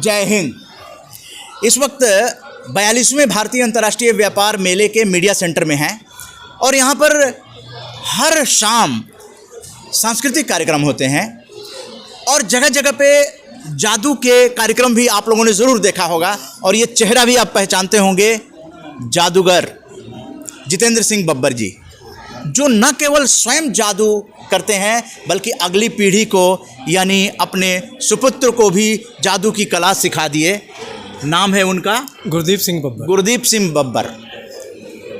जय हिंद। इस वक्त 42वें भारतीय अंतर्राष्ट्रीय व्यापार मेले के मीडिया सेंटर में हैं और यहाँ पर हर शाम सांस्कृतिक कार्यक्रम होते हैं और जगह जगह पे जादू के कार्यक्रम भी आप लोगों ने ज़रूर देखा होगा और ये चेहरा भी आप पहचानते होंगे, जादूगर जितेंद्र सिंह बब्बर जी, जो न केवल स्वयं जादू करते हैं बल्कि अगली पीढ़ी को यानी अपने सुपुत्र को भी जादू की कला सिखा दिए। नाम है उनका गुरदीप सिंह बब्बर। गुरदीप सिंह बब्बर।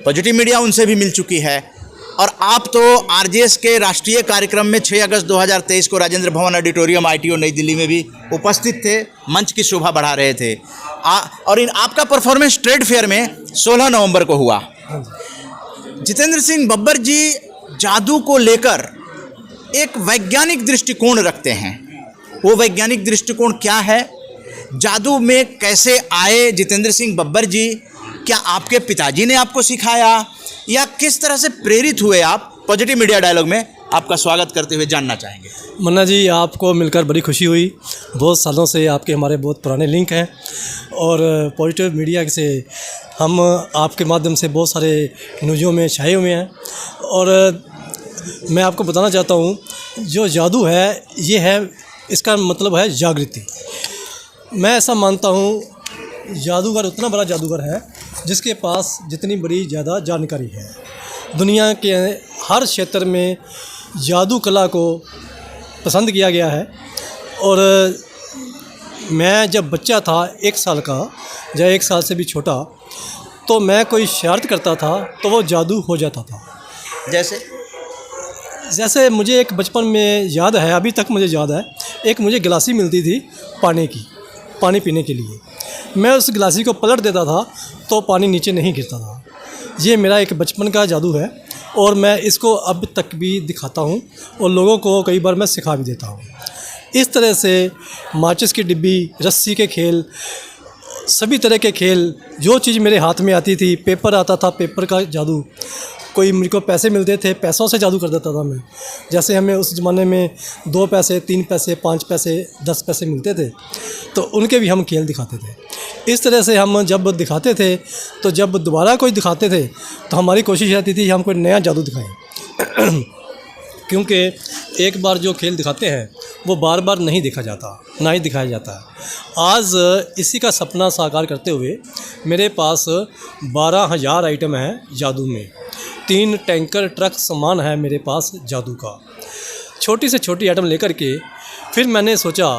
पॉजिटिव मीडिया उनसे भी मिल चुकी है और आप तो आरजेएस के राष्ट्रीय कार्यक्रम में 6 अगस्त 2023 को राजेंद्र भवन ऑडिटोरियम ITO नई दिल्ली में भी उपस्थित थे, मंच की शोभा बढ़ा रहे थे। और आपका परफॉर्मेंस ट्रेड फेयर में 16 नवंबर को हुआ। जितेंद्र सिंह बब्बर जी जादू को लेकर एक वैज्ञानिक दृष्टिकोण रखते हैं। वो वैज्ञानिक दृष्टिकोण क्या है, जादू में कैसे आए जितेंद्र सिंह बब्बर जी? क्या आपके पिताजी ने आपको सिखाया या किस तरह से प्रेरित हुए आप? पॉजिटिव मीडिया डायलॉग में आपका स्वागत करते हुए जानना चाहेंगे। मन्ना जी, आपको मिलकर बड़ी खुशी हुई। बहुत सालों से आपके हमारे बहुत पुराने लिंक हैं और पॉजिटिव मीडिया से हम आपके माध्यम से बहुत सारे न्यूज़ों में छाए हुए हैं। और मैं आपको बताना चाहता हूँ, जो जादू है ये है, इसका मतलब है जागृति। मैं ऐसा मानता हूँ, जादूगर उतना बड़ा जादूगर है जिसके पास जितनी बड़ी ज़्यादा जानकारी है। दुनिया के हर क्षेत्र में जादू कला को पसंद किया गया है। और मैं जब बच्चा था, 1 साल का या 1 साल से भी छोटा, तो मैं कोई शरारत करता था तो वो जादू हो जाता था। जैसे मुझे एक बचपन में याद है, अभी तक मुझे याद है, एक मुझे गिलासी मिलती थी पानी पीने के लिए। मैं उस गिलासी को पलट देता था तो पानी नीचे नहीं गिरता था। ये मेरा एक बचपन का जादू है और मैं इसको अब तक भी दिखाता हूँ और लोगों को कई बार मैं सिखा भी देता हूँ। इस तरह से माचिस की डिब्बी, रस्सी के खेल, सभी तरह के खेल, जो चीज़ मेरे हाथ में आती थी, पेपर आता था, पेपर का जादू, कोई मेरे को पैसे मिलते थे, पैसों से जादू कर देता था मैं। जैसे हमें उस ज़माने में 2 पैसे, 3 पैसे, 5 पैसे, 10 पैसे मिलते थे, तो उनके भी हम खेल दिखाते थे। इस तरह से हम जब दिखाते थे तो जब दोबारा कोई दिखाते थे तो हमारी कोशिश रहती थी हम कोई नया जादू दिखाएं क्योंकि एक बार जो खेल दिखाते हैं वो बार बार नहीं देखा जाता, ना ही दिखाया जाता है। आज इसी का सपना साकार करते हुए मेरे पास 12,000 आइटम हैं जादू में। 3 टैंकर ट्रक सामान है मेरे पास जादू का। छोटी से छोटी आइटम लेकर के फिर मैंने सोचा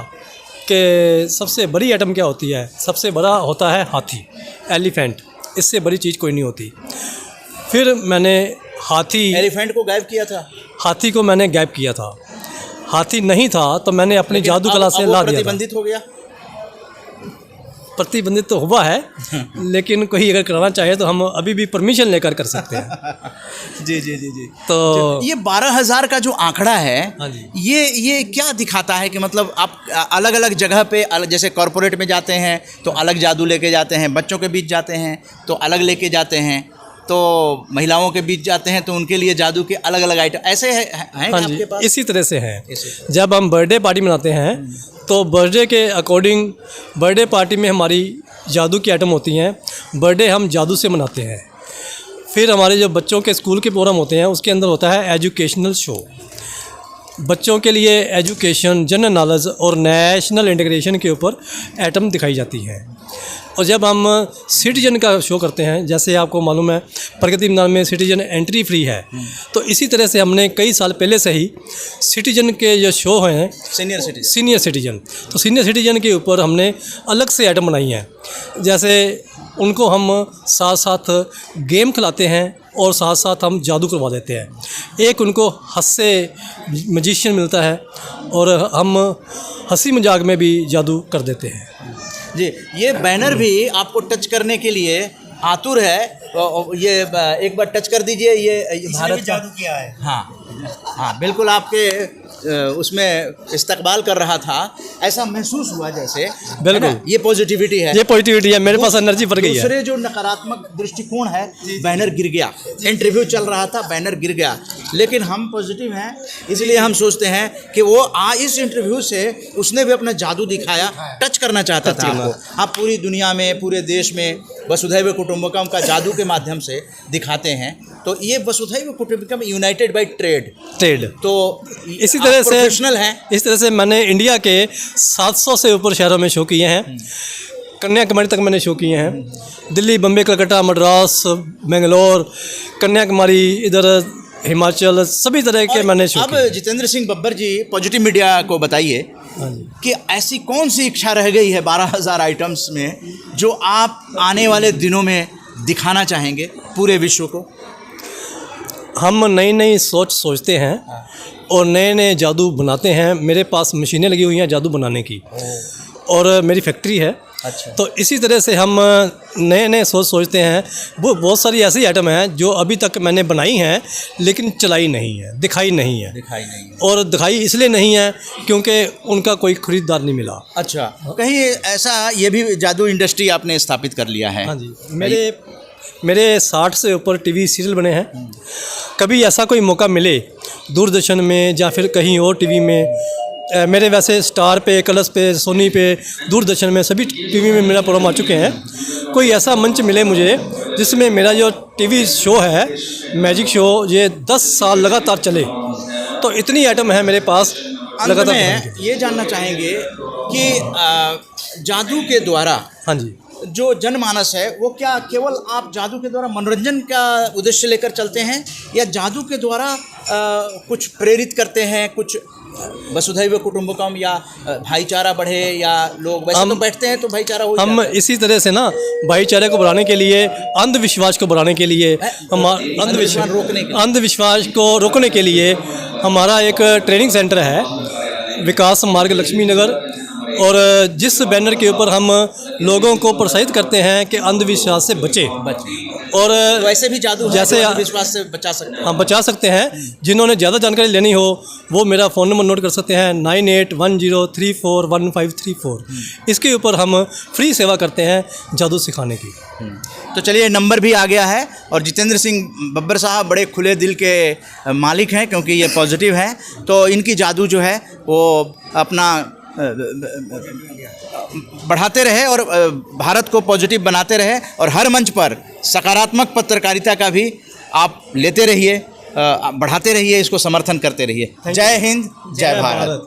कि सबसे बड़ी आइटम क्या होती है? सबसे बड़ा होता है हाथी, एलिफेंट। इससे बड़ी चीज़ कोई नहीं होती। फिर मैंने एलिफेंट को गायब किया था। हाथी को मैंने गायब किया था। हाथी नहीं था तो मैंने अपनी जादू कला से ला दिया। प्रतिबंधित हो गया। प्रतिबंधित तो हुआ है लेकिन कोई अगर कराना चाहे तो हम अभी भी परमिशन लेकर कर सकते हैं। जी। तो ये 12,000 का जो आंकड़ा है, हाँ जी, ये क्या दिखाता है कि मतलब आप अलग अलग जगह पे जैसे कॉरपोरेट में जाते हैं तो अलग जादू लेके जाते हैं, बच्चों के बीच जाते हैं तो अलग लेके जाते हैं, तो महिलाओं के बीच जाते हैं तो उनके लिए जादू के अलग अलग आइटम ऐसे हैं हाँ जी, आपके पास? इसी तरह से है। जब हम बर्थडे पार्टी मनाते हैं तो बर्थडे के अकॉर्डिंग बर्थडे पार्टी में हमारी जादू की आइटम होती हैं। बर्थडे हम जादू से मनाते हैं। फिर हमारे जो बच्चों के स्कूल के प्रोग्राम होते हैं उसके अंदर होता है एजुकेशनल शो। बच्चों के लिए एजुकेशन, जनरल नॉलेज और नेशनल इंटीग्रेशन के ऊपर आइटम दिखाई जाती है। और जब हम सिटीजन का शो करते हैं, जैसे आपको मालूम है प्रगति मैदान में सिटीजन एंट्री फ्री है, तो इसी तरह से हमने कई साल पहले से ही सिटीजन के जो शो हैं, सीनियर सिटीजन, तो सीनियर सिटीजन के ऊपर हमने अलग से आइटम बनाई हैं। जैसे उनको हम साथ साथ गेम खिलाते हैं और साथ साथ हम जादू करवा देते हैं। एक उनको हास्य मैजिशियन मिलता है और हम हंसी मजाक में भी जादू कर देते हैं। जी, ये बैनर भी आपको टच करने के लिए आतुर है। ये एक बार टच कर दीजिए। ये भारत जादू किया है। हाँ बिल्कुल, आपके उसमें इस्तकबाल कर रहा था, ऐसा महसूस हुआ जैसे, बिल्कुल। है ना? ये पॉजिटिविटी है। ये पॉजिटिविटी है, मेरे पास एनर्जी बढ़ गई है। दूसरे जो नकारात्मक दृष्टिकोण है, बैनर गिर गया, इंटरव्यू चल रहा था, बैनर गिर गया, लेकिन हम पॉजिटिव हैं, इसलिए हम सोचते हैं कि वो इस इंटरव्यू से उसने भी अपना जादू दिखाया, टच करना चाहता था आपको। आप पूरी दुनिया में, पूरे देश में वसुधैव कुटुंबकम का जादू के माध्यम से दिखाते हैं, तो ये वसुधैव कुटुंबकम यूनाइटेड बाय ट्रेड, तो इसी तरह से प्रोफेशनल हैं। इस तरह से मैंने इंडिया के 700 से ऊपर शहरों में शो किए हैं, कन्याकुमारी तक मैंने शो किए हैं, दिल्ली, बम्बई, कलकत्ता, मद्रास, बेंगलोर, कन्याकुमारी, इधर हिमाचल, सभी तरह के मैंने शो किए। अब जितेंद्र सिंह बब्बर जी, पॉजिटिव मीडिया को बताइए कि ऐसी कौन सी इच्छा रह गई है 12,000 आइटम्स में जो आप आने वाले दिनों में दिखाना चाहेंगे पूरे विश्व को? हम नई नई सोचते हैं और नए नए जादू बनाते हैं। मेरे पास मशीनें लगी हुई हैं जादू बनाने की, और मेरी फैक्ट्री है। अच्छा। तो इसी तरह से हम नए नए सोचते हैं। वो बहुत सारी ऐसी आइटम हैं जो अभी तक मैंने बनाई हैं लेकिन चलाई नहीं है, दिखाई नहीं है। और दिखाई इसलिए नहीं है क्योंकि उनका कोई खरीदार नहीं मिला। अच्छा, कहीं ऐसा ये भी जादू इंडस्ट्री आपने स्थापित कर लिया है? हाँ जी, मेरे 60 से ऊपर टीवी सीरियल बने हैं। कभी ऐसा कोई मौका मिले दूरदर्शन में या फिर कहीं और टीवी में, मेरे वैसे स्टार पे, कलर्स पे, सोनी पे, दूरदर्शन में, सभी टीवी में मेरा प्रोग्राम आ चुके हैं। कोई ऐसा मंच मिले मुझे जिसमें मेरा जो टीवी शो है, मैजिक शो, ये 10 साल लगातार चले, तो इतनी आइटम है मेरे पास लगातार। ये जानना चाहेंगे कि जादू के द्वारा, हाँ जी, जो जनमानस है वो क्या केवल आप जादू के द्वारा मनोरंजन का उद्देश्य लेकर चलते हैं, या जादू के द्वारा कुछ प्रेरित करते हैं, कुछ वसुधैव कुटुंबकम या भाईचारा बढ़े, या लोग वैसे तो बैठते हैं तो भाईचारा हो? हम इसी तरह से ना भाईचारे को बढ़ाने के लिए, अंधविश्वास को बढ़ाने के लिए, हम अंधविश्वास को रोकने के लिए हमारा एक ट्रेनिंग सेंटर है, विकास मार्ग, लक्ष्मी नगर, और जिस बैनर के ऊपर हम लोगों को प्रोत्साहित करते हैं कि अंधविश्वास से बचे। और वैसे भी जादू जैसे अंधविश्वास से बचा सकते हैं, हम बचा सकते हैं। जिन्होंने ज़्यादा जानकारी लेनी हो वो मेरा फ़ोन नंबर नोट कर सकते हैं, 9810341534। इसके ऊपर हम फ्री सेवा करते हैं जादू सिखाने की। तो चलिए, नंबर भी आ गया है, और जितेंद्र सिंह बब्बर साहब बड़े खुले दिल के मालिक हैं, क्योंकि ये पॉजिटिव हैं, तो इनकी जादू जो है वो अपना बढ़ाते रहे और भारत को पॉजिटिव बनाते रहे, और हर मंच पर सकारात्मक पत्रकारिता का भी आप लेते रहिए, बढ़ाते रहिए, इसको समर्थन करते रहिए। जय हिंद, जय भारत।